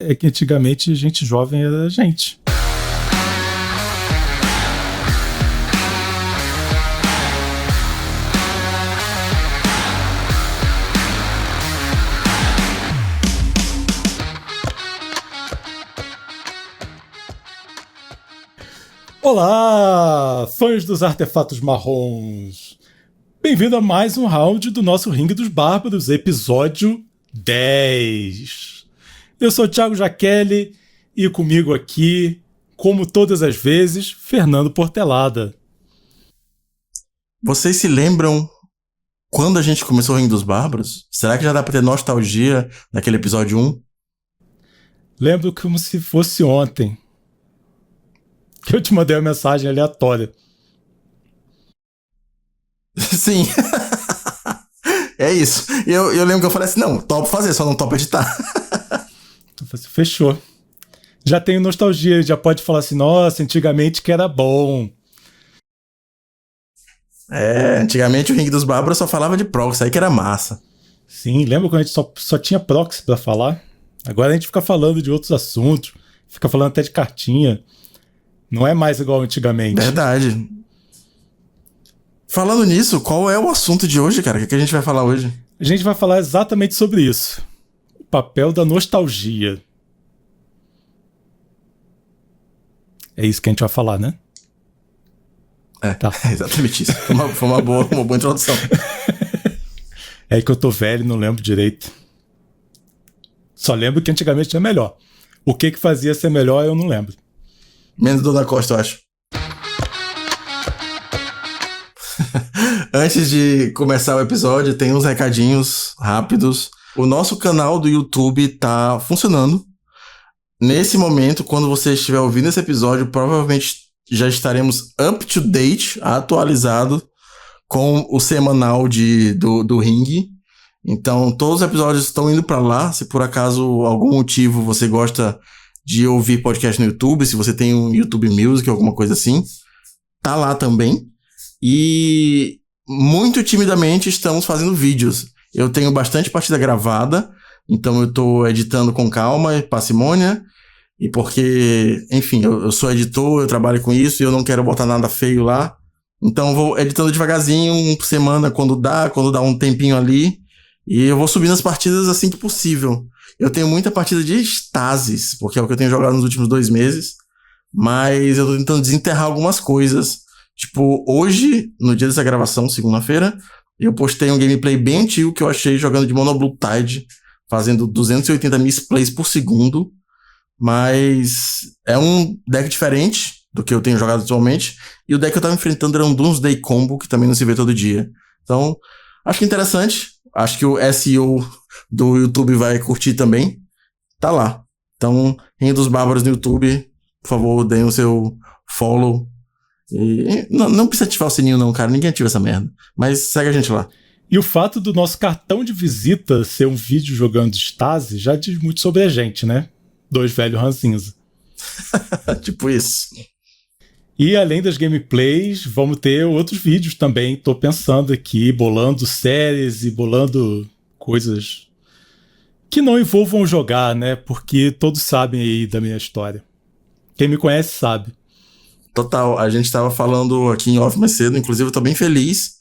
É que antigamente gente jovem era gente. Olá, fãs dos artefatos marrons! Bem-vindo a mais um round do nosso Ringue dos Bárbaros, episódio 10. Eu sou o Thiago Jaqueli e comigo aqui, como todas as vezes, Fernando Portelada. Vocês se lembram quando a gente começou o Ringue dos Bárbaros? Será que já dá pra ter nostalgia daquele episódio 1? Lembro como se fosse ontem que eu te mandei uma mensagem aleatória. Sim. É isso. Eu lembro que eu falei assim, não, topo fazer, só não topo editar. Eu falei assim, fechou. Já tenho nostalgia, já pode falar assim, nossa, antigamente que era bom. Antigamente o Ringue dos Bárbaros só falava de proxy, aí que era massa. Sim, lembra quando a gente só tinha proxy pra falar? Agora a gente fica falando de outros assuntos, fica falando até de cartinha. Não é mais igual antigamente. Verdade. Falando nisso, qual é o assunto de hoje, cara? O que a gente vai falar hoje? A gente vai falar exatamente sobre isso. O papel da nostalgia. É isso que a gente vai falar, né? Tá. É exatamente isso. Foi uma boa introdução. É que eu tô velho e não lembro direito. Só lembro que antigamente era melhor. O que fazia ser melhor eu não lembro. Menos Dona Costa, eu acho. Antes de começar o episódio, tem uns recadinhos rápidos. O nosso canal do YouTube tá funcionando. Nesse momento, quando você estiver ouvindo esse episódio, provavelmente já estaremos up to date, atualizado, com o semanal do Ring. Então, todos os episódios estão indo para lá. Se por acaso, algum motivo, você gosta de ouvir podcast no YouTube, se você tem um YouTube Music, alguma coisa assim, tá lá também. E muito timidamente estamos fazendo vídeos. Eu tenho bastante partida gravada, então eu tô editando com calma e parcimônia, e porque, enfim, eu sou editor, eu trabalho com isso e eu não quero botar nada feio lá. Então eu vou editando devagarzinho, um por semana, quando dá um tempinho ali, e eu vou subindo as partidas assim que possível. Eu tenho muita partida de Stasis, porque é o que eu tenho jogado nos últimos 2 meses, mas eu tô tentando desenterrar algumas coisas. Tipo, hoje, no dia dessa gravação, segunda-feira, eu postei um gameplay bem antigo que eu achei jogando de Mono Blue Tide, fazendo 280 misplays por segundo, mas é um deck diferente do que eu tenho jogado atualmente, e o deck que eu tava enfrentando era um Doomsday Combo, que também não se vê todo dia. Então, acho que é interessante, acho que o SEO do YouTube vai curtir também, tá lá. Então, Ringue dos Bárbaros no YouTube, por favor, deem o seu follow. E não precisa ativar o sininho não, cara, ninguém ativa essa merda, mas segue a gente lá. E o fato do nosso cartão de visita ser um vídeo jogando Stasi já diz muito sobre a gente, né? 2 velhos ranzinza. Tipo isso. E além das gameplays, vamos ter outros vídeos também. Tô pensando aqui, bolando séries e bolando coisas que não envolvam jogar, né? Porque todos sabem aí da minha história. Quem me conhece sabe. Total, a gente tava falando aqui em off mais cedo, inclusive eu tô bem feliz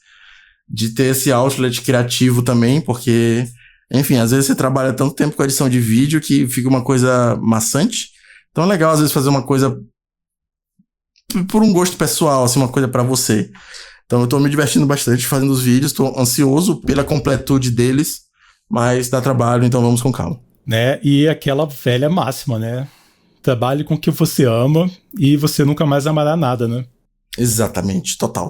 de ter esse outlet criativo também, porque, enfim, às vezes você trabalha tanto tempo com a edição de vídeo que fica uma coisa maçante. Então é legal às vezes fazer uma coisa por um gosto pessoal, assim, uma coisa pra você. Então eu tô me divertindo bastante fazendo os vídeos, tô ansioso pela completude deles, mas dá trabalho, então vamos com calma. Né? E aquela velha máxima, né? Trabalhe com o que você ama e você nunca mais amará nada, né? Exatamente, total.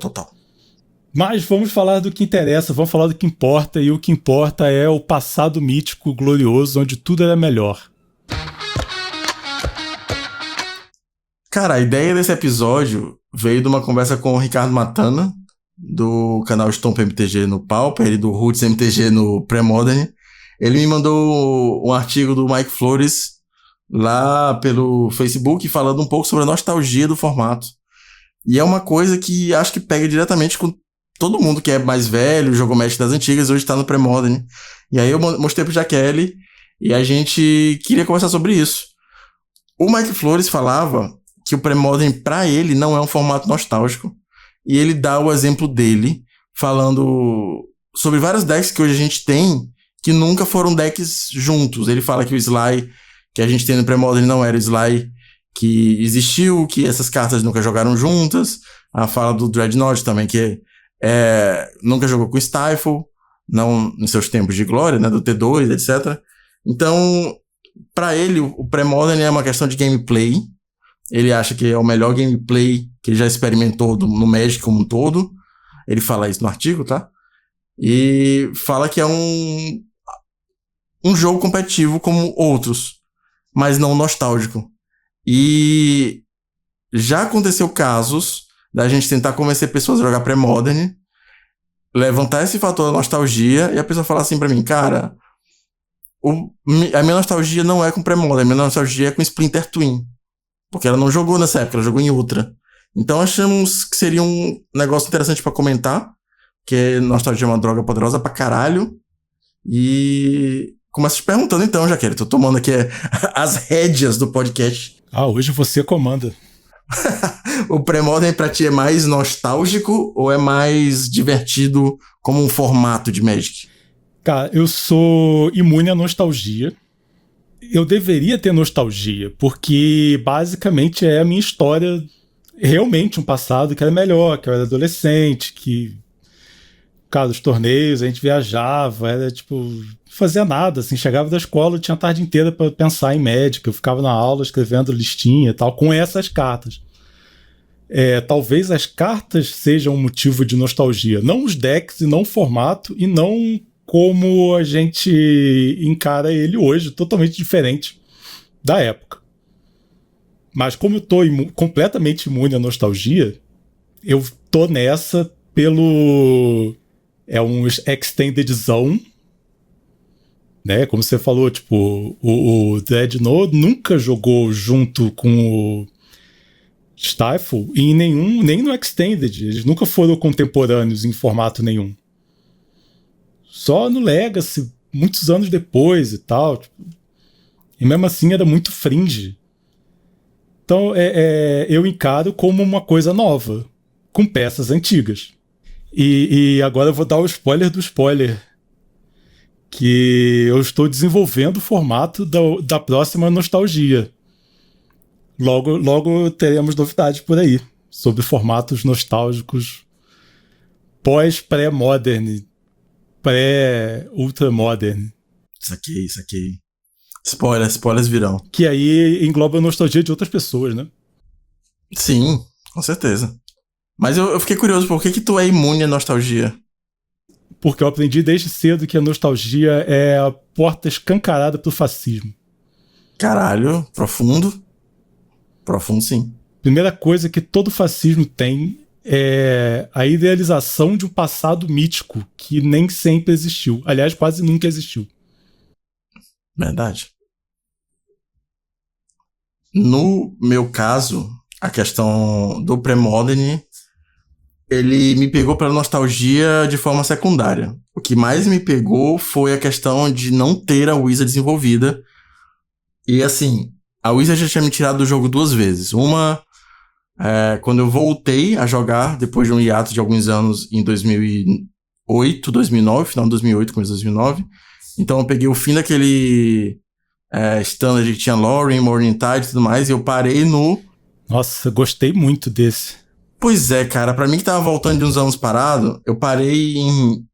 Mas vamos falar do que interessa, vamos falar do que importa, e o que importa é o passado mítico, glorioso, onde tudo era melhor. Cara, a ideia desse episódio veio de uma conversa com o Ricardo Matana, do canal Stomp MTG no Pauper e do Roots MTG no Pré-Modern. Ele me mandou um artigo do Mike Flores lá pelo Facebook falando um pouco sobre a nostalgia do formato. E é uma coisa que acho que pega diretamente com todo mundo que é mais velho, jogou Magic das antigas, hoje tá no Pré-Modern. E aí eu mostrei pro Jaqueli E a gente queria conversar sobre isso. O Mike Flores falava que o Pré-Modern, pra ele, não é um formato nostálgico. E ele dá o exemplo dele, falando sobre vários decks que hoje a gente tem, que nunca foram decks juntos. Ele fala que o Sly que a gente tem no Pré-Modern não era o Sly que existiu, que essas cartas nunca jogaram juntas. A fala do Dreadnought também, que nunca jogou com Stifle, não em seus tempos de glória, né, do T2, etc. Então, pra ele, o Pré-Modern é uma questão de gameplay. Ele acha que é o melhor gameplay que ele já experimentou no Magic como um todo. Ele fala isso no artigo, tá? E fala que é um jogo competitivo como outros, mas não nostálgico. E já aconteceu casos da gente tentar convencer pessoas a jogar Pré-Modern, levantar esse fator da nostalgia, e a pessoa falar assim pra mim, cara, a minha nostalgia não é com Pré-Modern, a minha nostalgia é com Splinter Twin. Porque ela não jogou nessa época, ela jogou em outra. Então achamos que seria um negócio interessante pra comentar, que nostalgia é uma droga poderosa pra caralho. E começo te perguntando então, Jaqueline, tô tomando aqui as rédeas do podcast. Hoje você comanda. O Pré-Modern pra ti é mais nostálgico ou é mais divertido como um formato de Magic? Cara, eu sou imune à nostalgia. Eu deveria ter nostalgia, porque basicamente é a minha história, realmente um passado que era melhor, que eu era adolescente, que, cara, os torneios, a gente viajava, era tipo, fazia nada, assim, chegava da escola, tinha a tarde inteira pra pensar em Magic, eu ficava na aula escrevendo listinha e tal, com essas cartas. Talvez as cartas sejam um motivo de nostalgia, não os decks e não o formato e não como a gente encara ele hoje, totalmente diferente da época. Mas como eu tô completamente imune à nostalgia, eu tô nessa pelo... um extendedzão, né? Como você falou, tipo, o Dreadnought nunca jogou junto com o Stifle e nem no Extended. Eles nunca foram contemporâneos em formato nenhum. Só no Legacy, muitos anos depois e tal. Tipo, e mesmo assim era muito fringe. Então eu encaro como uma coisa nova, com peças antigas. E agora eu vou dar o spoiler do spoiler. Que eu estou desenvolvendo o formato da próxima nostalgia. Logo teremos novidades por aí sobre formatos nostálgicos pós-pré-modern, pré-ultramodern. Isso aqui. Spoilers virão. Que aí engloba a nostalgia de outras pessoas, né? Sim, com certeza. Mas eu fiquei curioso, por que tu é imune à nostalgia? Porque eu aprendi desde cedo que a nostalgia é a porta escancarada pro fascismo. Caralho, profundo. Profundo, sim. Primeira coisa que todo fascismo tem é a idealização de um passado mítico que nem sempre existiu. Aliás, quase nunca existiu. Verdade. No meu caso, a questão do pré-modern, ele me pegou pela nostalgia de forma secundária. O que mais me pegou foi a questão de não ter a Wizard desenvolvida. E assim, a Wizard já tinha me tirado do jogo 2 vezes. Uma, quando eu voltei a jogar, depois de um hiato de alguns anos, em 2008, 2009, final de 2008, começo de 2009. Então eu peguei o fim daquele standard que tinha Lorien, Morningtide e tudo mais, e eu parei no... Nossa, gostei muito desse. Pois é, cara, pra mim que tava voltando de uns anos parado, eu parei em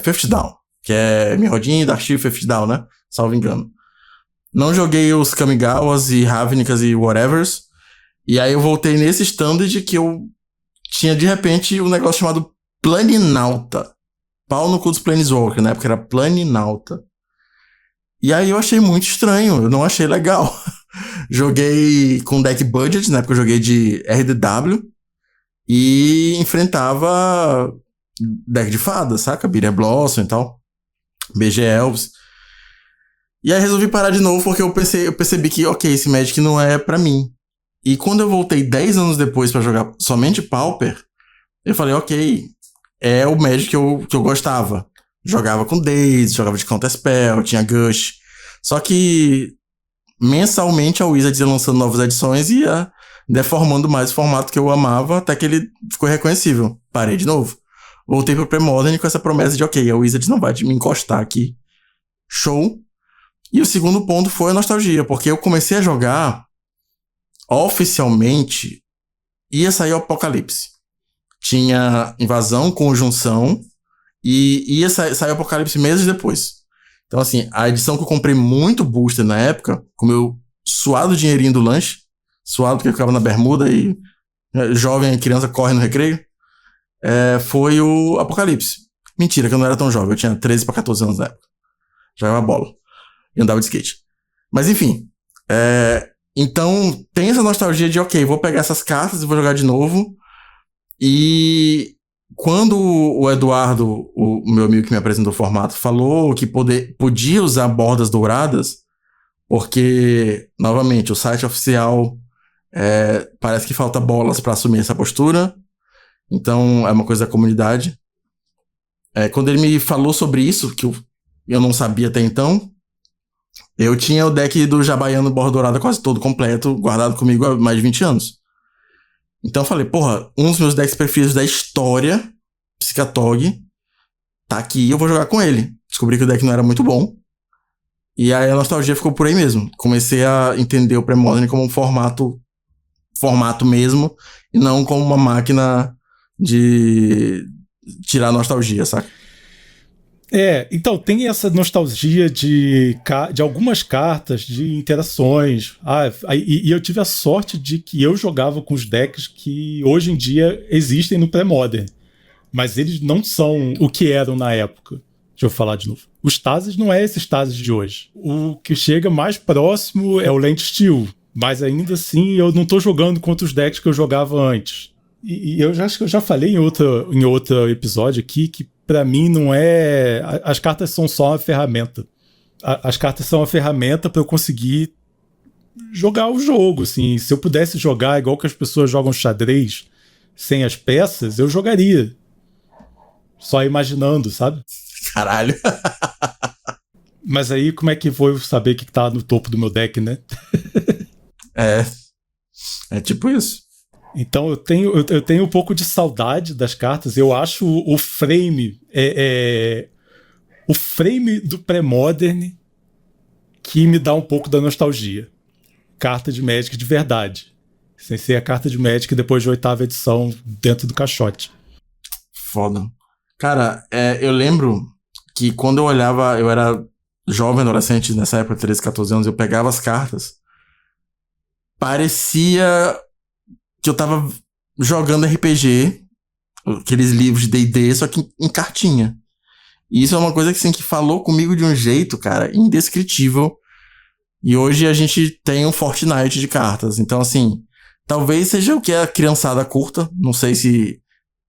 Fifth Down, que é Mirrodin, Darkshire, Fifth Down, né? Salvo engano. Não joguei os Kamigawas e Ravnicas e whatevers, e aí eu voltei nesse standard que eu tinha de repente um negócio chamado Planinauta. Pau no cu dos Planeswalker, na época era Planinauta. E aí eu achei muito estranho, eu não achei legal. Joguei com deck budget, na época eu joguei de RDW, e enfrentava deck de fada, saca? Beer Blossom e tal. BG Elves. E aí resolvi parar de novo porque eu percebi que, ok, esse Magic não é pra mim. E quando eu voltei 10 anos depois pra jogar somente Pauper, eu falei, ok, é o Magic que eu gostava. Jogava com Daze, jogava de Counterspell, tinha Gush. Só que mensalmente a Wizards ia lançando novas edições e ia deformando mais o formato que eu amava, até que ele ficou reconhecível. Parei de novo. Voltei pro Premodern com essa promessa de, ok, a Wizards não vai me encostar aqui. Show. E o segundo ponto foi a nostalgia, porque eu comecei a jogar oficialmente, ia sair o Apocalipse. Tinha Invasão, Conjunção, e ia sair o Apocalipse meses depois. Então, assim, a edição que eu comprei muito booster na época, com meu suado dinheirinho do lanche, suado porque eu ficava na bermuda e jovem, criança corre no recreio, foi o Apocalipse. Mentira, que eu não era tão jovem, eu tinha 13 para 14 anos na época. Jogava bola. E andava de skate. Mas enfim, então tem essa nostalgia de, ok, vou pegar essas cartas e vou jogar de novo. E quando o Eduardo, o meu amigo que me apresentou o formato, falou que podia usar bordas douradas, porque, novamente, o site oficial parece que falta bolas para assumir essa postura. Então é uma coisa da comunidade. Quando ele me falou sobre isso, que eu não sabia até então, eu tinha o deck do Jabaiano Borda Dourada quase todo completo, guardado comigo há mais de 20 anos. Então eu falei, porra, um dos meus decks preferidos da história, Psicatog, tá aqui e eu vou jogar com ele. Descobri que o deck não era muito bom. E aí a nostalgia ficou por aí mesmo. Comecei a entender o Premodern como um formato mesmo, e não como uma máquina de tirar nostalgia, saca? Então, tem essa nostalgia de algumas cartas, de interações. E eu tive a sorte de que eu jogava com os decks que hoje em dia existem no Premodern. Mas eles não são o que eram na época. Deixa eu falar de novo. Os Tazes não é esses Tazes de hoje. O que chega mais próximo é o Land Steel. Mas ainda assim, eu não tô jogando contra os decks que eu jogava antes. E eu acho que eu já falei em outro episódio aqui que pra mim não é... As cartas são só uma ferramenta. As cartas são uma ferramenta pra eu conseguir jogar o jogo, assim. Se eu pudesse jogar igual que as pessoas jogam xadrez sem as peças, eu jogaria. Só imaginando, sabe? Caralho. Mas aí como é que vou saber o que tá no topo do meu deck, né? É tipo isso. Então eu tenho um pouco de saudade das cartas. Eu acho o frame o frame do Premodern que me dá um pouco da nostalgia. Carta de Magic de verdade. Sem ser a carta de Magic depois de 8ª edição dentro do caixote. Foda. Cara, eu lembro que quando eu olhava, eu era jovem, adolescente nessa época, 13, 14 anos, eu pegava as cartas, parecia que eu tava jogando RPG, aqueles livros de D&D, só que em cartinha. E isso é uma coisa que, assim, que falou comigo de um jeito, cara, indescritível. E hoje a gente tem um Fortnite de cartas. Então, assim, talvez seja o que a criançada curta. Não sei se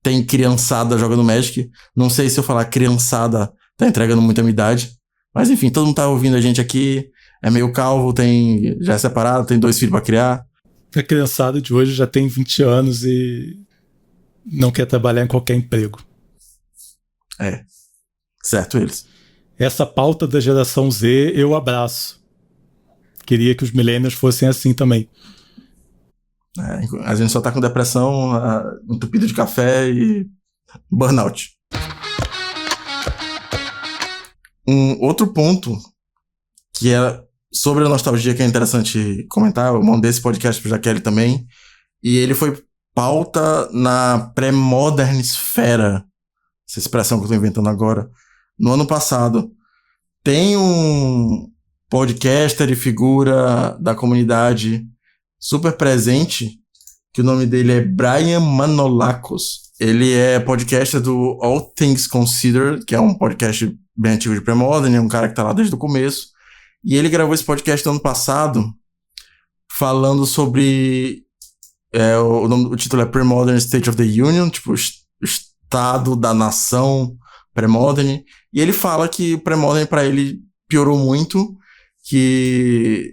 tem criançada jogando Magic. Não sei se eu falar criançada tá entregando muita minha idade. Mas, enfim, todo mundo tá ouvindo a gente aqui. É meio calvo, já é separado, tem 2 filhos pra criar. A criançada de hoje já tem 20 anos e não quer trabalhar em qualquer emprego. Certo eles. Essa pauta da geração Z eu abraço. Queria que os millennials fossem assim também. A gente só tá com depressão, entupido de café e burnout. Um outro ponto que é sobre a nostalgia que é interessante comentar, eu mandei esse podcast pro Jaqueline também, e ele foi pauta na pré-modern esfera, essa expressão que eu tô inventando agora, no ano passado. Tem um podcaster e figura da comunidade super presente, que o nome dele é Brian Manolakos. Ele é podcaster do All Things Considered, que é um podcast bem antigo de pré-modern, é um cara que tá lá desde o começo. E ele gravou esse podcast no ano passado, falando sobre... o título é Pre-Modern State of the Union, tipo, o estado da nação pré-modern. E ele fala que o pré-modern pra ele piorou muito, que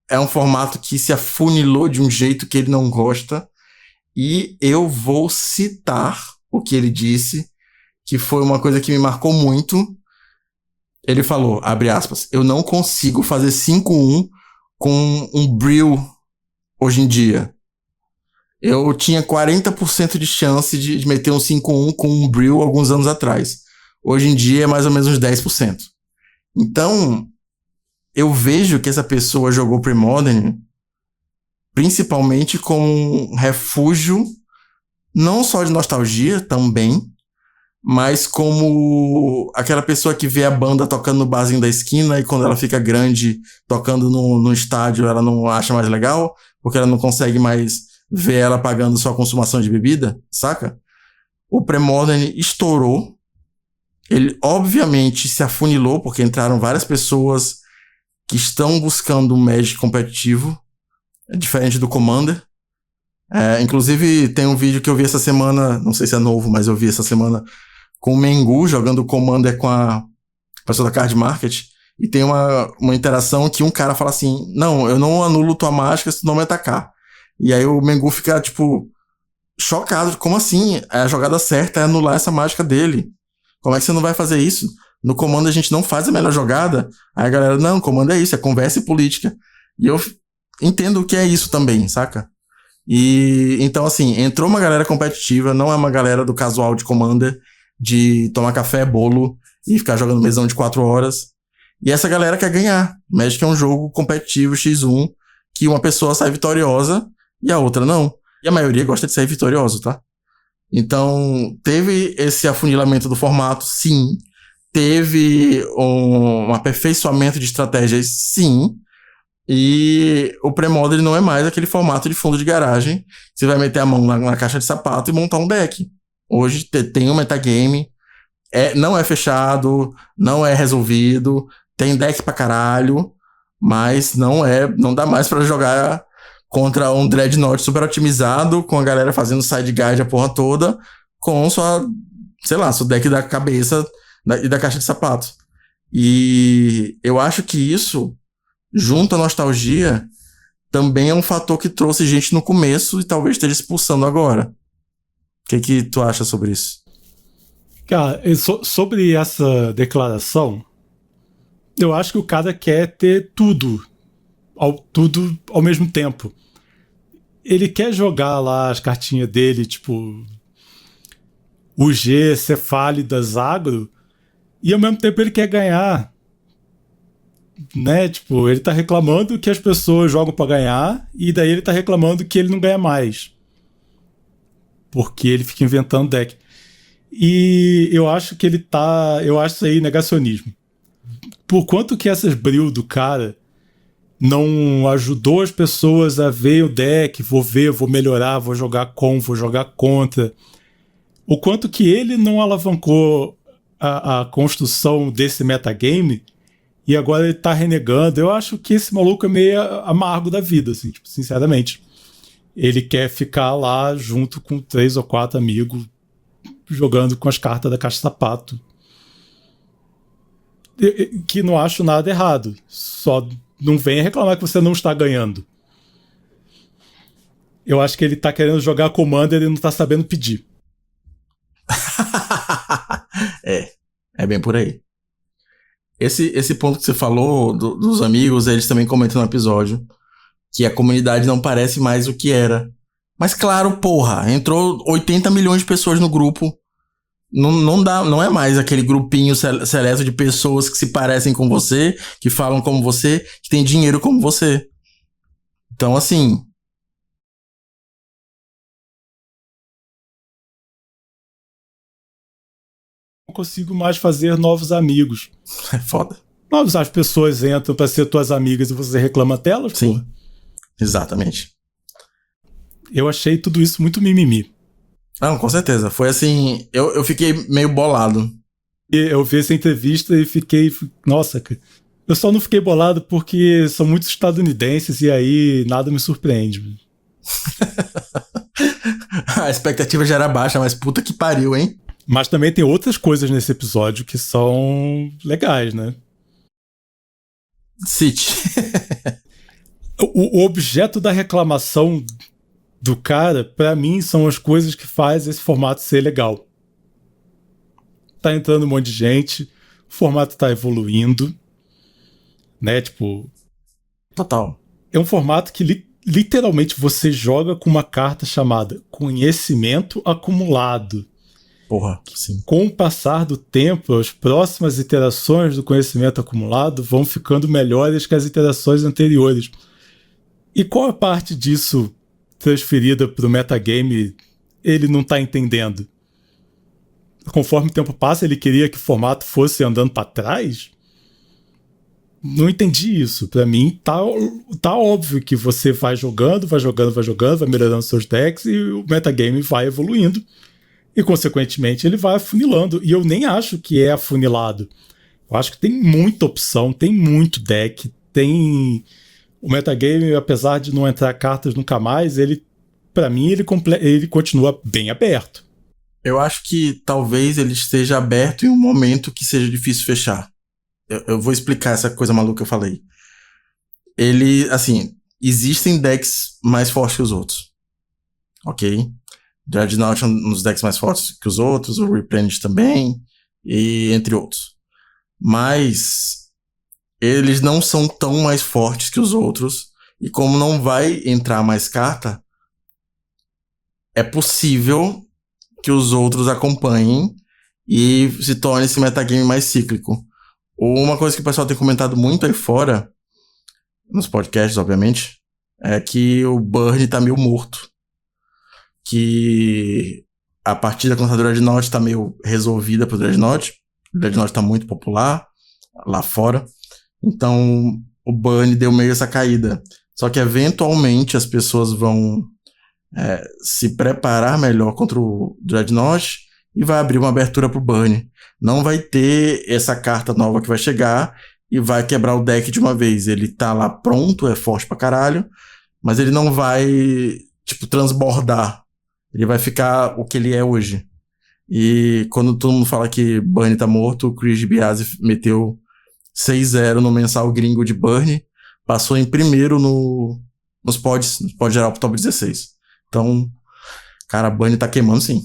é um formato que se afunilou de um jeito que ele não gosta. E eu vou citar o que ele disse, que foi uma coisa que me marcou muito. Ele falou, abre aspas, eu não consigo fazer 5-1 com um Brill hoje em dia. Eu tinha 40% de chance de meter um 5-1 com um Brill alguns anos atrás. Hoje em dia é mais ou menos uns 10%. Então, eu vejo que essa pessoa jogou Premodern principalmente como um refúgio, não só de nostalgia também, mas como aquela pessoa que vê a banda tocando no barzinho da esquina e quando ela fica grande, tocando no estádio, ela não acha mais legal, porque ela não consegue mais ver ela pagando sua consumação de bebida, saca? O Premodern estourou, ele obviamente se afunilou, porque entraram várias pessoas que estão buscando um Magic competitivo, diferente do Commander. Inclusive, tem um vídeo que eu vi essa semana, não sei se é novo, mas eu vi essa semana, com o Mengu jogando o Commander com a pessoa da Card Market, e tem uma interação que um cara fala assim, não, eu não anulo tua mágica se tu não me atacar. E aí o Mengu fica, tipo, chocado, como assim? A jogada certa é anular essa mágica dele. Como é que você não vai fazer isso? No Commander a gente não faz a melhor jogada. Aí a galera, não, Commander é isso, é conversa e política. E eu entendo o que é isso também, saca? E então, assim, entrou uma galera competitiva, não é uma galera do casual de Commander, de tomar café, bolo e ficar jogando mesão de 4 horas. E essa galera quer ganhar. Magic é um jogo competitivo X1 que uma pessoa sai vitoriosa e a outra não. E a maioria gosta de sair vitorioso, tá? Então, teve esse afunilamento do formato, sim. Teve um aperfeiçoamento de estratégias, sim. E o Premodern não é mais aquele formato de fundo de garagem. Você vai meter a mão na caixa de sapato e montar um deck. Hoje tem um metagame. Não é fechado, não é resolvido. Tem deck pra caralho. Mas não dá mais pra jogar contra um Dreadnought super otimizado, com a galera fazendo side guide a porra toda, com sua, sei lá, seu deck da cabeça e da caixa de sapatos. E eu acho que isso, junto à nostalgia, também é um fator que trouxe gente no começo e talvez esteja expulsando agora. O que tu acha sobre isso? Cara, sobre essa declaração, eu acho que o cara quer ter tudo ao mesmo tempo. Ele quer jogar lá as cartinhas dele, tipo UG, Cefálidas, Agro, e ao mesmo tempo ele quer ganhar, né? Tipo, ele tá reclamando que as pessoas jogam pra ganhar, e daí ele tá reclamando que ele não ganha mais, porque ele fica inventando deck. E eu acho que eu acho isso aí negacionismo. Por quanto que essas Brill do cara não ajudou as pessoas a ver o deck, vou melhorar, vou jogar vou jogar contra. O quanto que ele não alavancou a construção desse metagame e agora ele tá renegando. Eu acho que esse maluco é meio amargo da vida, assim, tipo, sinceramente. Ele quer ficar lá junto com 3 ou 4 amigos jogando com as cartas da caixa de sapato. Que não acho nada errado. Só não venha reclamar que você não está ganhando. Eu acho que ele tá querendo jogar Commander e ele não tá sabendo pedir. É bem por aí. Esse ponto que você falou dos amigos, eles também comentam no episódio que a comunidade não parece mais o que era. Mas claro, porra, entrou 80 milhões de pessoas no grupo. Não é mais aquele grupinho seleto de pessoas que se parecem com você, que falam como você, que tem dinheiro como você. Então, assim... Não consigo mais fazer novos amigos. É foda. As pessoas entram pra ser tuas amigas e você reclama delas, sim, porra. Exatamente. Eu achei tudo isso muito mimimi. Não, com certeza. Foi assim, eu fiquei meio bolado. Eu vi essa entrevista e fiquei... Nossa, cara. Eu só não fiquei bolado porque são muitos estadunidenses e aí nada me surpreende. A expectativa já era baixa, mas puta que pariu, hein? Mas também tem outras coisas nesse episódio que são legais, né? Cite. O objeto da reclamação do cara, pra mim, são as coisas que faz esse formato ser legal. Tá entrando um monte de gente, o formato tá evoluindo, né? Tipo, Total. é um formato que literalmente você joga com uma carta chamada Conhecimento Acumulado. Porra, sim. Com o passar do tempo, as próximas iterações do conhecimento acumulado vão ficando melhores que as iterações anteriores. E qual a parte disso transferida para o metagame ele não está entendendo? Conforme o tempo passa, ele queria que o formato fosse andando para trás? Não entendi isso. Para mim, tá óbvio que você vai jogando, vai melhorando seus decks e o metagame vai evoluindo. E, consequentemente, ele vai afunilando. E eu nem acho que é afunilado. Eu acho que tem muita opção, tem muito deck, tem... O metagame, apesar de não entrar cartas nunca mais, para mim, ele continua bem aberto. Eu acho que talvez ele esteja aberto em um momento que seja difícil fechar. Eu vou explicar essa coisa maluca que eu falei. Ele, assim, existem decks mais fortes que os outros. Ok? Dreadnought é um dos decks mais fortes que os outros, o Replenish também, e entre outros. Mas eles não são tão mais fortes que os outros, e como não vai entrar mais carta, é possível que os outros acompanhem e se torne esse metagame mais cíclico. Uma coisa que o pessoal tem comentado muito aí fora, nos podcasts, obviamente, é que o Burn tá meio morto. Que a partida contra o Dreadnought tá meio resolvida pro Dreadnought. O Dreadnought tá muito popular lá fora. Então, o Burn deu meio essa caída. Só que, eventualmente, as pessoas vão se preparar melhor contra o Dreadnought e vai abrir uma abertura pro Burn. Não vai ter essa carta nova que vai chegar e vai quebrar o deck de uma vez. Ele tá lá pronto, é forte pra caralho, mas ele não vai, tipo, transbordar. Ele vai ficar o que ele é hoje. E quando todo mundo fala que Burn tá morto, o Chris Biasi meteu 6-0 no mensal gringo de Burn, passou em primeiro nos pods geral pro top 16. Então, cara, Burn tá queimando sim.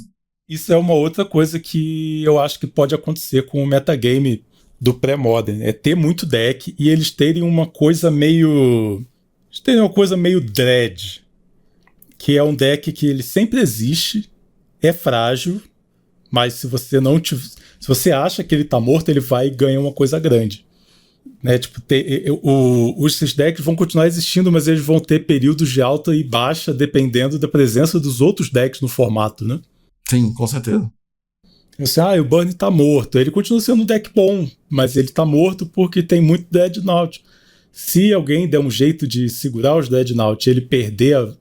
Isso é uma outra coisa que eu acho que pode acontecer com o metagame do pré-modern. É ter muito deck e eles terem uma coisa meio... Eles terem uma coisa meio dread. Que é um deck que ele sempre existe, é frágil, mas se você não se você acha que ele tá morto, ele vai ganhar uma coisa grande. Né? Tipo, esses decks vão continuar existindo, mas eles vão ter períodos de alta e baixa dependendo da presença dos outros decks no formato, né? Sim, com certeza. Você, o Burn tá morto. Ele continua sendo um deck bom, mas ele tá morto porque tem muito Dreadnought. Se alguém der um jeito de segurar os Dreadnought e ele perder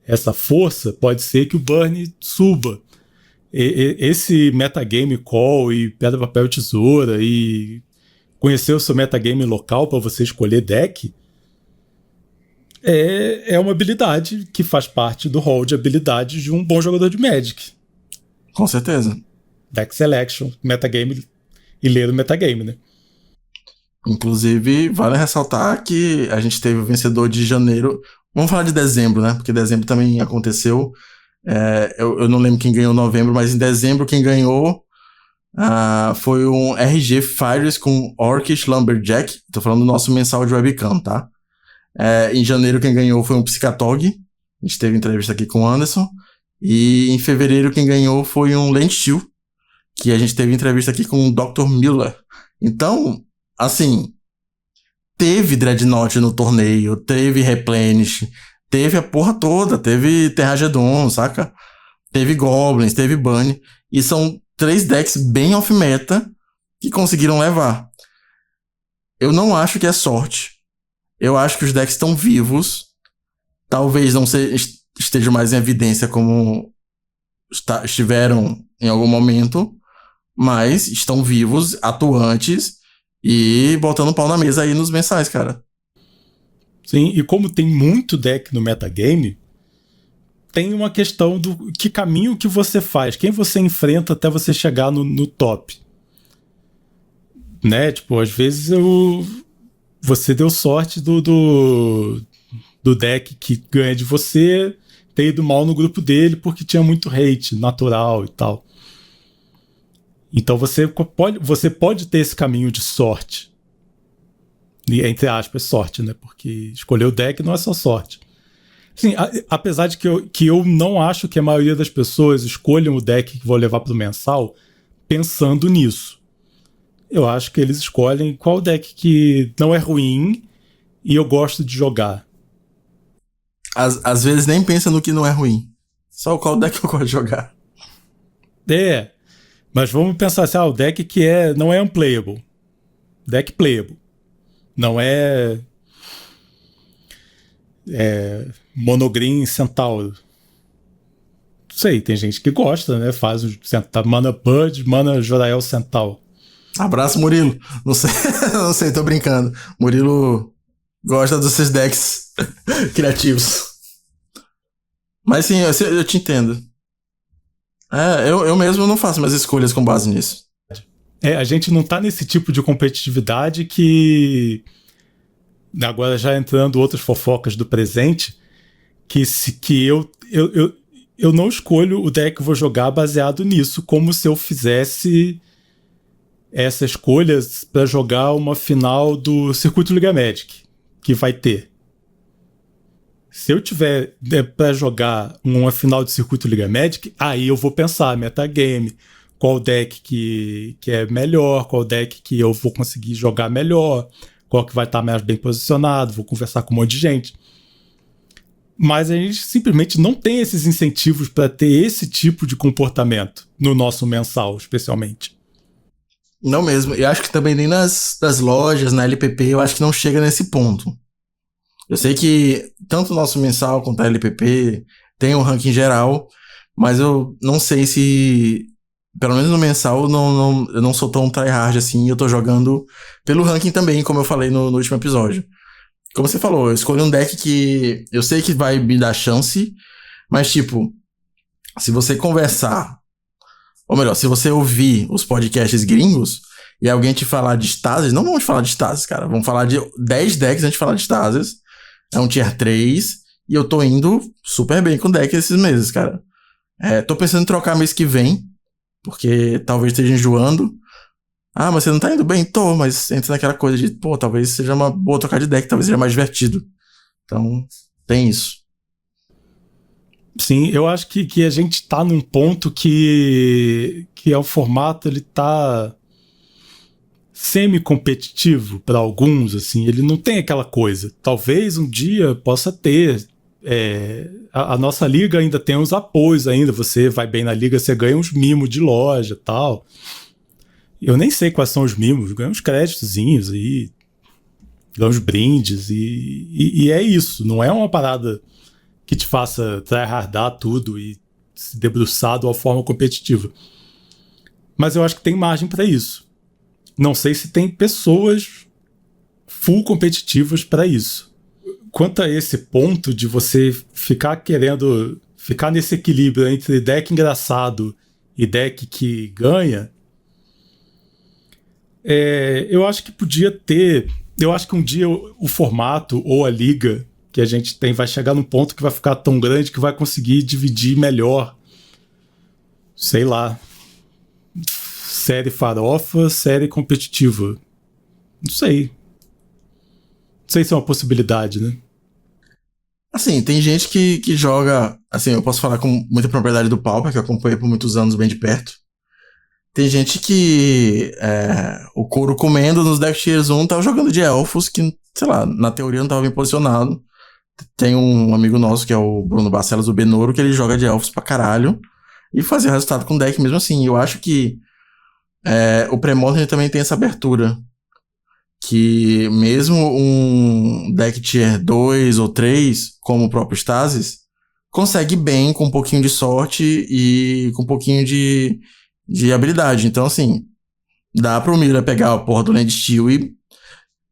essa força, pode ser que o Burn suba. Esse metagame call e pedra, papel, tesoura e conhecer o seu metagame local para você escolher deck é uma habilidade que faz parte do hall de habilidades de um bom jogador de Magic. Com certeza. Deck selection, metagame e ler o metagame, né? Inclusive, vale ressaltar que a gente teve o vencedor de janeiro. Vamos falar de dezembro, né? Porque dezembro também aconteceu. Eu não lembro quem ganhou em novembro, mas em dezembro quem ganhou foi um RG Fires com Orcish Lumberjack. Tô falando do nosso mensal de webcam, tá? Em janeiro quem ganhou foi um Psicatog. A gente teve entrevista aqui com o Anderson. E em fevereiro quem ganhou foi um Landsteel, que a gente teve entrevista aqui com o Dr. Miller. Então, assim, teve Dreadnought no torneio, teve Replenish, teve a porra toda, teve Terragedon, saca? Teve Goblins, teve Bunny, e são 3 decks bem off-meta que conseguiram levar. Eu não acho que é sorte. Eu acho que os decks estão vivos. Talvez não estejam mais em evidência como estiveram em algum momento, mas estão vivos, atuantes e botando pau na mesa aí nos mensais, cara. Sim, e como tem muito deck no metagame, tem uma questão do que caminho que você faz, quem você enfrenta até você chegar no top. Né? Tipo, às vezes você deu sorte do deck que ganha de você ter ido mal no grupo dele porque tinha muito hate natural e tal. Então você pode ter esse caminho de sorte. E, entre aspas, sorte, né? Porque escolher o deck não é só sorte. Sim, apesar de que eu não acho que a maioria das pessoas escolham o deck que vou levar pro mensal pensando nisso. Eu acho que eles escolhem qual deck que não é ruim e eu gosto de jogar. Às vezes nem pensa no que não é ruim. Só qual deck eu gosto de jogar. Mas vamos pensar assim, o deck que não é unplayable. Deck playable. Não é Monogreen Centauro. Não sei, tem gente que gosta, né? Faz Mana Bud, Mana Jorael Centauro. Abraço, Murilo. Não sei, não sei, tô brincando. Murilo gosta dos seus decks criativos. Mas sim, eu te entendo. Eu mesmo não faço minhas escolhas com base nisso. A gente não tá nesse tipo de competitividade que... Agora já entrando outras fofocas do presente, que eu não escolho o deck que eu vou jogar baseado nisso, como se eu fizesse essa escolha para jogar uma final do Circuito Liga Magic, que vai ter. Se eu tiver para jogar uma final de Circuito Liga Magic, aí eu vou pensar metagame, qual deck que é melhor, qual deck que eu vou conseguir jogar melhor, qual que vai estar mais bem posicionado, vou conversar com um monte de gente. Mas a gente simplesmente não tem esses incentivos para ter esse tipo de comportamento no nosso mensal, especialmente. Não mesmo. Eu acho que também nem nas lojas, na LPP, eu acho que não chega nesse ponto. Eu sei que tanto o nosso mensal quanto a LPP tem um ranking geral, mas eu não sei se... Pelo menos no mensal, eu não sou tão tryhard assim, eu tô jogando pelo ranking também, como eu falei no último episódio. Como você falou, eu escolhi um deck que eu sei que vai me dar chance, mas tipo, se você conversar, ou melhor, se você ouvir os podcasts gringos e alguém te falar de Stasis, não vamos falar de Stasis, cara, vamos falar de 10 decks antes de falar de Stasis, é um tier 3, e eu tô indo super bem com deck esses meses, cara. Tô pensando em trocar mês que vem, porque talvez esteja enjoando. Ah, mas você não tá indo bem? Tô, mas entra naquela coisa de, talvez seja uma boa trocar de deck, talvez seja mais divertido. Então, tem isso. Sim, eu acho que a gente tá num ponto que é o formato, ele tá semi-competitivo para alguns, assim, ele não tem aquela coisa. Talvez um dia possa ter. A nossa liga ainda tem uns apoios ainda, você vai bem na liga, você ganha uns mimos de loja e tal. Eu nem sei quais são os mimos, ganha uns créditozinhos aí, ganha uns brindes e é isso, não é uma parada que te faça tryhardar tudo e se debruçar de uma forma competitiva. Mas eu acho que tem margem para isso. Não sei se tem pessoas full competitivas para isso. Quanto a esse ponto de você ficar querendo ficar nesse equilíbrio entre deck engraçado e deck que ganha, eu acho que podia ter... Eu acho que um dia o formato ou a liga que a gente tem vai chegar num ponto que vai ficar tão grande que vai conseguir dividir melhor. Sei lá. Série farofa, série competitiva. Não sei. Não sei se é uma possibilidade, né? Assim, tem gente que joga... Assim, eu posso falar com muita propriedade do Pauper, que eu acompanhei por muitos anos bem de perto. Tem gente que o couro comendo nos Deck Tiers 1 tava jogando de elfos que, sei lá, na teoria não tava bem posicionado. Tem um amigo nosso que é o Bruno Barcelos, o Benoro, que ele joga de elfos pra caralho e fazia resultado com deck mesmo assim. Eu acho que o Premodern também tem essa abertura. Que mesmo um deck Tier 2 ou 3, como o próprio Stasis, consegue bem com um pouquinho de sorte e com um pouquinho de habilidade. Então, assim, dá pro Mira pegar a porra do Land Steel e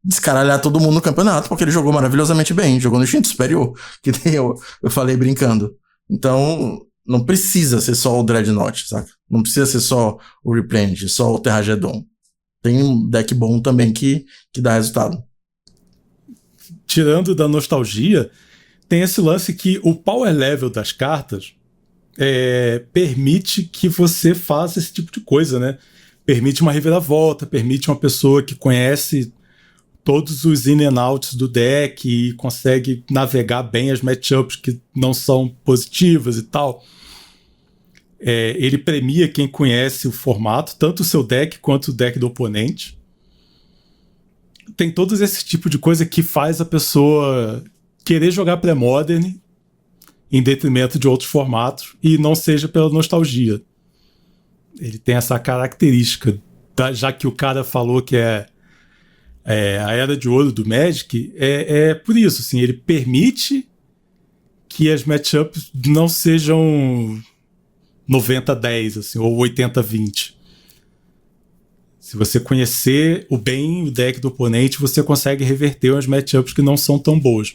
descaralhar todo mundo no campeonato, porque ele jogou maravilhosamente bem, jogou no instinto superior, que nem eu falei brincando. Então, não precisa ser só o Dreadnought, saca? Não precisa ser só o Replenish, só o Terragedon. Tem um deck bom também que dá resultado. Tirando da nostalgia, tem esse lance que o power level das cartas permite que você faça esse tipo de coisa, né? permite uma reviravolta, permite uma pessoa que conhece todos os in and outs do deck e consegue navegar bem as matchups que não são positivas e tal. Ele premia quem conhece o formato, tanto o seu deck quanto o deck do oponente. Tem todos esse tipo de coisa que faz a pessoa querer jogar pré-modern em detrimento de outros formatos e não seja pela nostalgia. Ele tem essa característica, já que o cara falou que é a era de ouro do Magic, é por isso, assim, ele permite que as matchups não sejam 90-10, assim, ou 80-20. Se você conhecer bem o deck do oponente, você consegue reverter umas matchups que não são tão boas.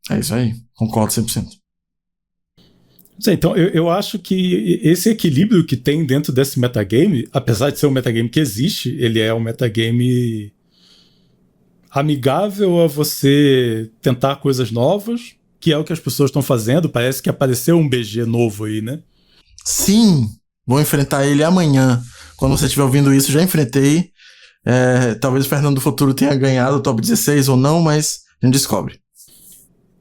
É isso aí, concordo 100%. Então, eu acho que esse equilíbrio que tem dentro desse metagame, apesar de ser um metagame que existe, ele é um metagame amigável a você tentar coisas novas, que é o que as pessoas estão fazendo. Parece que apareceu um BG novo aí, né? Sim, vou enfrentar ele amanhã. Quando você estiver ouvindo isso, já enfrentei. Talvez o Fernando do Futuro tenha ganhado o top 16 ou não, mas a gente descobre.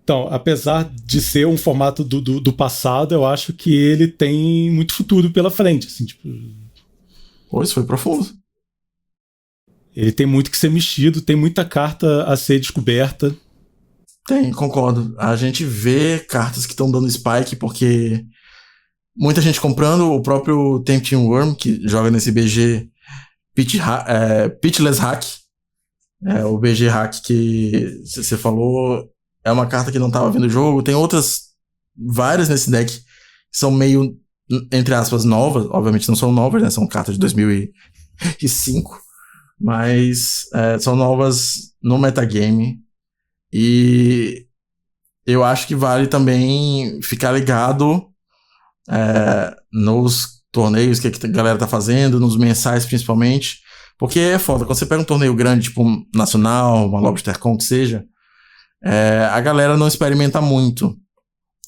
Então, apesar de ser um formato do passado, eu acho que ele tem muito futuro pela frente. Assim, tipo... Pô, isso foi profundo. Ele tem muito que ser mexido, tem muita carta a ser descoberta. Tem, concordo. A gente vê cartas que estão dando spike porque muita gente comprando, o próprio Tempting Worm, que joga nesse BG Pitchless Hack. O BG Hack que você falou é uma carta que não estava vendo o jogo. Tem várias nesse deck que são meio, entre aspas, novas. Obviamente não são novas, né? São cartas de 2005. Mas são novas no metagame. E eu acho que vale também ficar ligado nos torneios que a galera tá fazendo, nos mensais principalmente. Porque é foda, quando você pega um torneio grande, tipo um Nacional, uma LobsterCon, que seja, a galera não experimenta muito.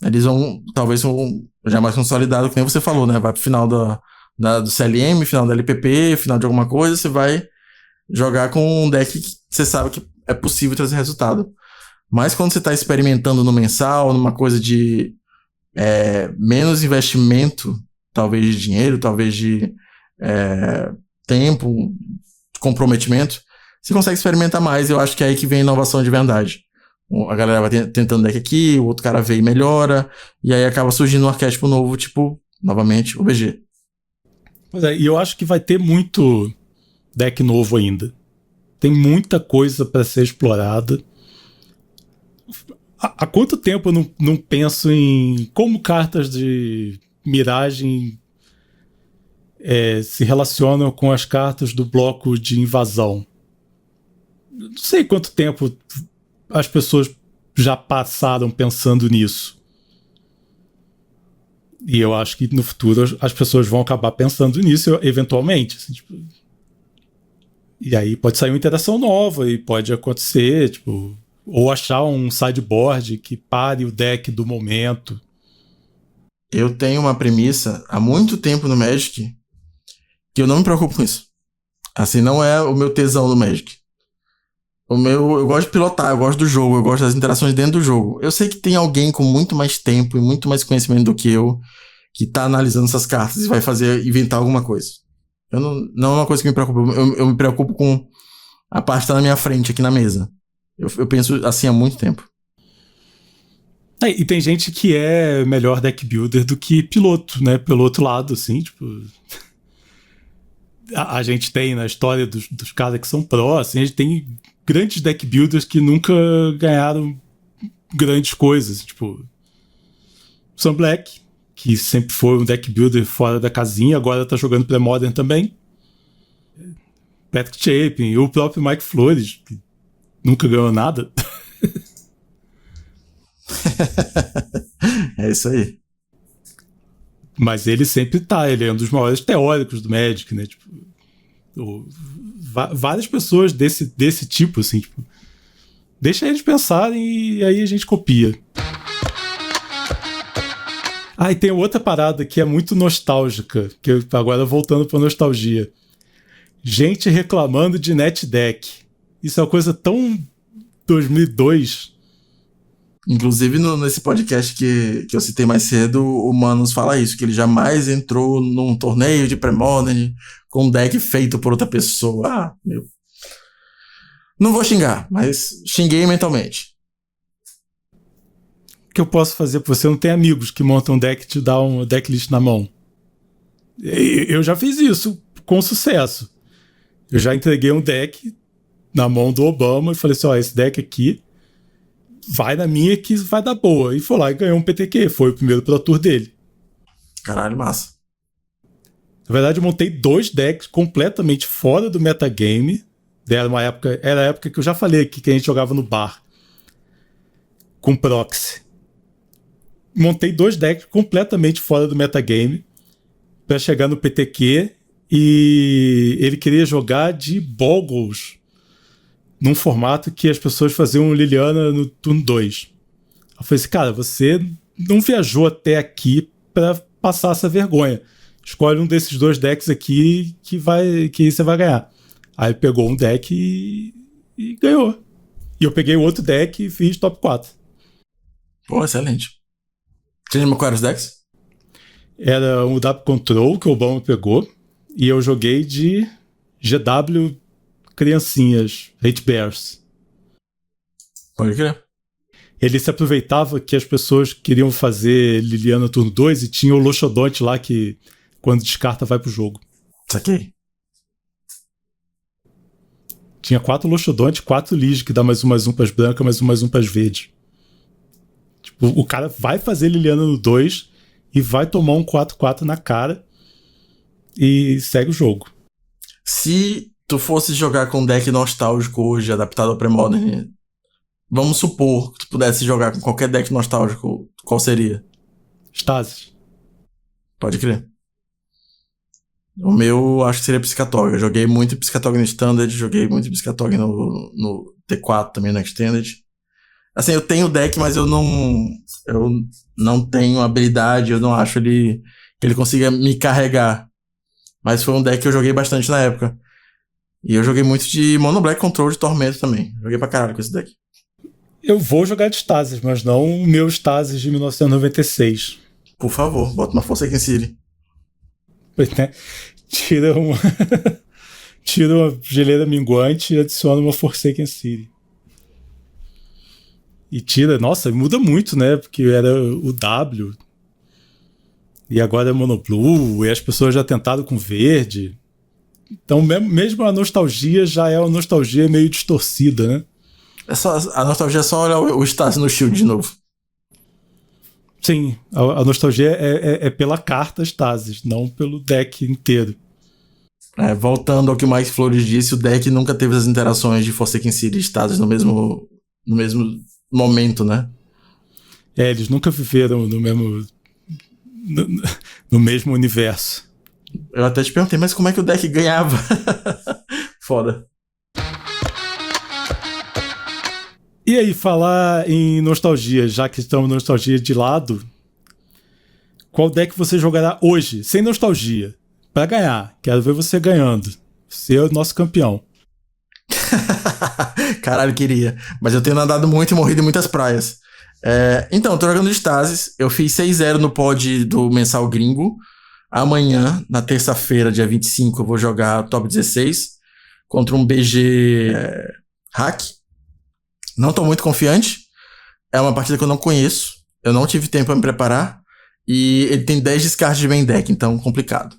Eles vão, talvez, já mais consolidado, que nem você falou, né? Vai pro final do CLM, final da LPP, final de alguma coisa, você vai jogar com um deck que você sabe que é possível trazer resultado. Mas quando você tá experimentando no mensal, numa coisa de menos investimento, talvez de dinheiro, talvez de tempo, comprometimento, você consegue experimentar mais. Eu acho que é aí que vem a inovação de verdade. A galera vai tentando deck aqui, o outro cara vê e melhora, e aí acaba surgindo um arquétipo novo, tipo, novamente, o BG. Pois é, e eu acho que vai ter muito deck novo ainda. Tem muita coisa para ser explorada. Há quanto tempo eu não penso em como cartas de miragem se relacionam com as cartas do bloco de invasão? Não sei quanto tempo as pessoas já passaram pensando nisso. E eu acho que no futuro as pessoas vão acabar pensando nisso eventualmente. Assim, tipo... E aí pode sair uma interação nova e pode acontecer, tipo... Ou achar um sideboard que pare o deck do momento. Eu tenho uma premissa há muito tempo no Magic que eu não me preocupo com isso. Assim, não é o meu tesão no Magic. Eu gosto de pilotar, eu gosto do jogo, eu gosto das interações dentro do jogo. Eu sei que tem alguém com muito mais tempo e muito mais conhecimento do que eu que tá analisando essas cartas e vai inventar alguma coisa. Não é uma coisa que me preocupa. Eu me preocupo com a parte que tá na minha frente aqui na mesa. Eu penso assim há muito tempo. E tem gente que é melhor deck builder do que piloto, né? Pelo outro lado, assim, tipo... A gente tem na história dos caras que são pró, assim, a gente tem grandes deck builders que nunca ganharam grandes coisas, tipo... Sam Black, que sempre foi um deck builder fora da casinha, agora tá jogando pré-modern também. Patrick Chapin, e o próprio Mike Flores, que nunca ganhou nada. É isso aí. Mas ele sempre ele é um dos maiores teóricos do Magic, né? Tipo, várias pessoas desse tipo, assim, tipo, deixa eles pensarem e aí a gente copia. Ah, e tem outra parada que é muito nostálgica, que agora voltando pra nostalgia. Gente reclamando de NetDeck. Isso é uma coisa tão 2002. Inclusive, nesse podcast que eu citei mais cedo, o Manos fala isso, que ele jamais entrou num torneio de Premodern com um deck feito por outra pessoa. Ah, meu. Não vou xingar, mas xinguei mentalmente. O que eu posso fazer? Você não tem amigos que montam um deck e te dão um decklist na mão. Eu já fiz isso com sucesso. Eu já entreguei um deck na mão do Obama e falei assim, ó, esse deck aqui vai na minha que vai dar boa. E foi lá e ganhou um PTQ. Foi o primeiro Pro Tour dele. Caralho, massa. Na verdade, eu montei 2 decks completamente fora do metagame. Era a época que eu já falei aqui, que a gente jogava no bar. Com proxy. Montei 2 decks completamente fora do metagame pra chegar no PTQ. E ele queria jogar de Boggles num formato que as pessoas faziam Liliana no turno 2. Eu falei assim, cara, você não viajou até aqui pra passar essa vergonha. Escolhe um desses 2 decks aqui que você vai ganhar. Aí pegou um deck e ganhou. E eu peguei o outro deck e fiz top 4. Pô, excelente. Você lembra quais eram os decks? Era um W Control que o Obama pegou. E eu joguei de GW Criancinhas, Hate Bears. Pode crer. Ele se aproveitava que as pessoas queriam fazer Liliana turno 2 e tinha o Loxodonte lá que quando descarta vai pro jogo. Saquei. Tinha 4 Loxodonte, 4 Lig que dá mais um pras brancas, mais um pras verdes. Tipo, o cara vai fazer Liliana no 2 e vai tomar um 4/4 na cara e segue o jogo. Se tu fosse jogar com um deck nostálgico hoje, adaptado ao Premodern, vamos supor que tu pudesse jogar com qualquer deck nostálgico, qual seria? Stasis. Pode crer. O meu, acho que seria Piscatog. Eu joguei muito Piscatog no Standard, joguei muito Piscatog no T4 também, no Extended. Assim, eu tenho o deck, mas eu não tenho habilidade, eu não acho que ele consiga me carregar. Mas foi um deck que eu joguei bastante na época. E eu joguei muito de Mono Black Control de Tormento também. Joguei pra caralho com esse deck. Eu vou jogar de Stasis, mas não o meu Stasis de 1996. Por favor, bota uma Forsaken City. Né? Tira uma geleira minguante e adiciona uma Forsaken City. E tira, nossa, muda muito, né? Porque era o W. E agora é Monoblue, e as pessoas já tentaram com verde. Então, mesmo a nostalgia já é uma nostalgia meio distorcida, né? A nostalgia é só olhar o Stasis no Shield de novo. Sim, a nostalgia é pela carta Stasis, não pelo deck inteiro. Voltando ao que o Mike Flores disse, o deck nunca teve as interações de Forsaken City e Stasis no mesmo momento, né? Eles nunca viveram no mesmo universo. Eu até te perguntei, mas como é que o deck ganhava? Foda. E aí, falar em nostalgia, já que estamos nostalgia de lado, qual deck você jogará hoje, sem nostalgia, pra ganhar? Quero ver você ganhando. Ser o nosso campeão. Caralho, queria. Mas eu tenho nadado muito e morrido em muitas praias. Então, tô jogando de Stasis. Eu fiz 6-0 no pod do Mensal Gringo. Amanhã, na terça-feira, dia 25, eu vou jogar top 16 contra um BG hack. Não tô muito confiante. É uma partida que eu não conheço. Eu não tive tempo pra me preparar. E ele tem 10 descartes de main deck, então complicado.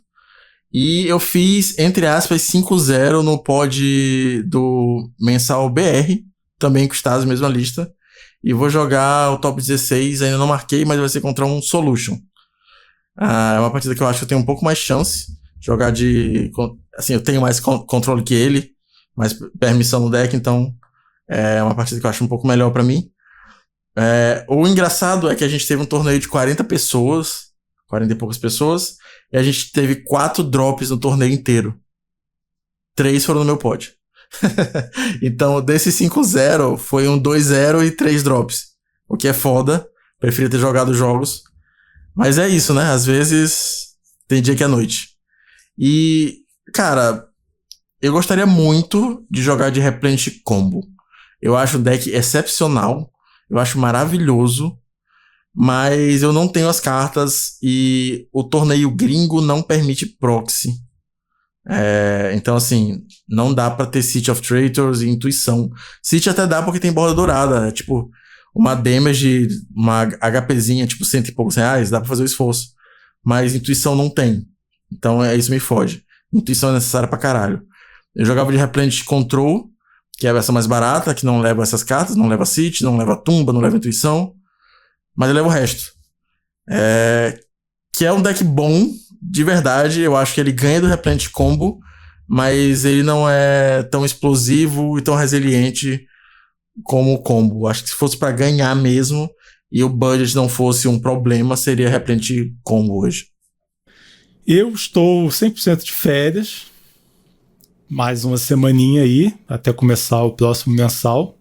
E eu fiz, entre aspas, 5-0 no pod do Mensal BR. Também com Stasis, mesma lista. E vou jogar o top 16, ainda não marquei, mas vai ser contra um Solution. É uma partida que eu acho que eu tenho um pouco mais chance. Jogar de... Assim, eu tenho mais controle que ele. Mais permissão no deck, então... É uma partida que eu acho um pouco melhor pra mim. O engraçado é que a gente teve um torneio de 40 pessoas. 40 e poucas pessoas. E a gente teve 4 drops no torneio inteiro. 3 foram no meu pod. Então, desse 5-0, foi um 2-0 e 3 drops. O que é foda. Preferia ter jogado jogos. Mas é isso, né? Às vezes tem dia que é noite. E, cara, eu gostaria muito de jogar de Replenish Combo. Eu acho o deck excepcional. Eu acho maravilhoso. Mas eu não tenho as cartas e o torneio gringo não permite proxy. Então, assim, não dá pra ter City of Traitors e Intuição. City até dá porque tem borda dourada. Tipo, uma damage, uma HPzinha, tipo, R$100 e poucos, dá pra fazer o esforço. Mas Intuição não tem. Então, isso me fode. Intuição é necessária pra caralho. Eu jogava de Replenish Control, que é a versão mais barata, que não leva essas cartas, não leva City, não leva Tumba, não leva Intuição. Mas eu levo o resto. Que é um deck bom, de verdade. Eu acho que ele ganha do Replenish Combo, mas ele não é tão explosivo e tão resiliente como o combo. Acho que se fosse pra ganhar mesmo e o budget não fosse um problema, seria Replenish Combo hoje. Eu estou 100% de férias. Mais uma semaninha aí, até começar o próximo mensal.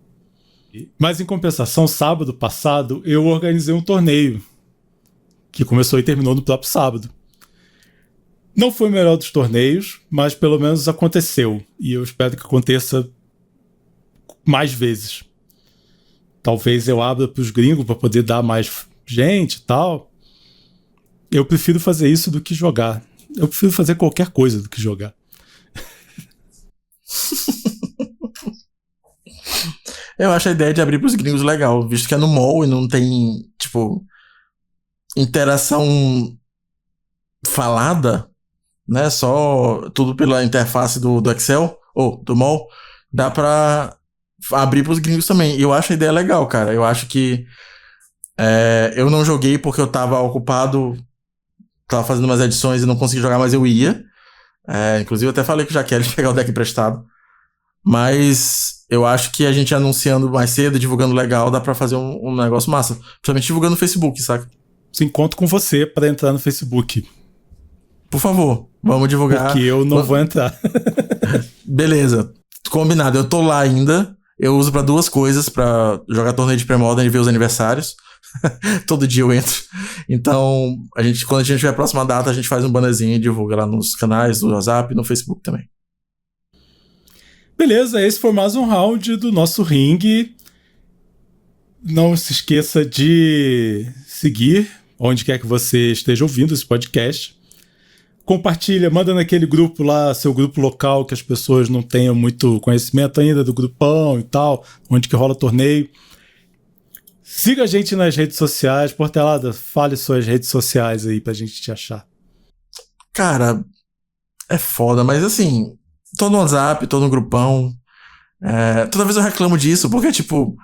Mas em compensação, sábado passado, eu organizei um torneio que começou e terminou no próprio sábado. Não foi o melhor dos torneios, mas pelo menos aconteceu. E eu espero que aconteça mais vezes. Talvez eu abra para os gringos para poder dar mais gente e tal. Eu prefiro fazer isso do que jogar. Eu prefiro fazer qualquer coisa do que jogar. Eu acho a ideia de abrir pros gringos legal, visto que é no mall e não tem, tipo, interação falada, né? Só tudo pela interface do Excel, ou do mall, dá pra abrir pros gringos também. E eu acho a ideia legal, cara. Eu acho que eu não joguei porque eu tava ocupado, tava fazendo umas edições e não consegui jogar, mas eu ia. Inclusive eu até falei com o Jaqueline de pegar o deck emprestado. Mas eu acho que a gente anunciando mais cedo, divulgando legal, dá pra fazer um negócio massa. Principalmente divulgando no Facebook, saca? Se encontro com você pra entrar no Facebook. Por favor, vamos divulgar. Porque eu não vou entrar. Beleza, combinado. Eu tô lá ainda. Eu uso pra 2 coisas, pra jogar torneio de pré-modern e ver os aniversários. Todo dia eu entro. Então, quando a gente tiver a próxima data, a gente faz um bannerzinho e divulga lá nos canais do WhatsApp e no Facebook também. Beleza, esse foi mais um round do nosso ringue. Não se esqueça de seguir onde quer que você esteja ouvindo esse podcast. Compartilha, manda naquele grupo lá, seu grupo local, que as pessoas não tenham muito conhecimento ainda do grupão e tal, onde que rola torneio. Siga a gente nas redes sociais. Portelada, fale suas redes sociais aí pra gente te achar. Cara, é foda, mas assim... Tô no WhatsApp, tô no grupão. Toda vez eu reclamo disso, porque, tipo...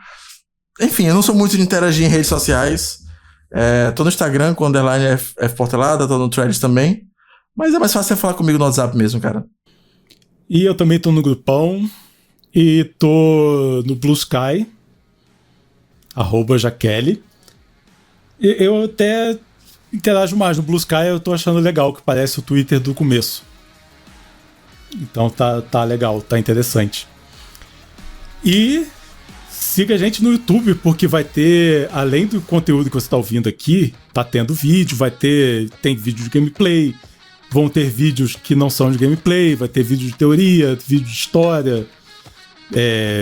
Enfim, eu não sou muito de interagir em redes sociais. Tô no Instagram com underline fportelada, tô no Threads também. Mas é mais fácil você falar comigo no WhatsApp mesmo, cara. E eu também tô no grupão. E tô no Blue Sky. @Jaqueline. E eu até interajo mais no Blue Sky, eu tô achando legal, que parece o Twitter do começo. Então tá legal, tá interessante. E siga a gente no YouTube, porque vai ter, além do conteúdo que você tá ouvindo aqui, tá tendo vídeo, tem vídeo de gameplay, vão ter vídeos que não são de gameplay, vai ter vídeo de teoria, vídeo de história,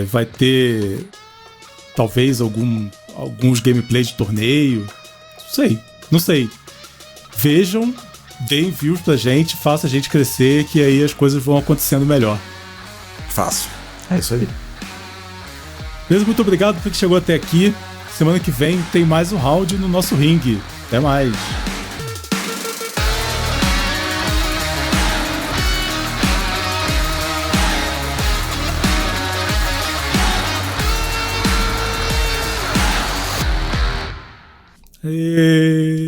vai ter talvez alguns gameplays de torneio, não sei. Vejam, deem views pra gente, faça a gente crescer, que aí as coisas vão acontecendo melhor. Fácil. É isso aí. Beleza, muito obrigado por que chegou até aqui. Semana que vem tem mais um round no nosso ringue. Até mais. E...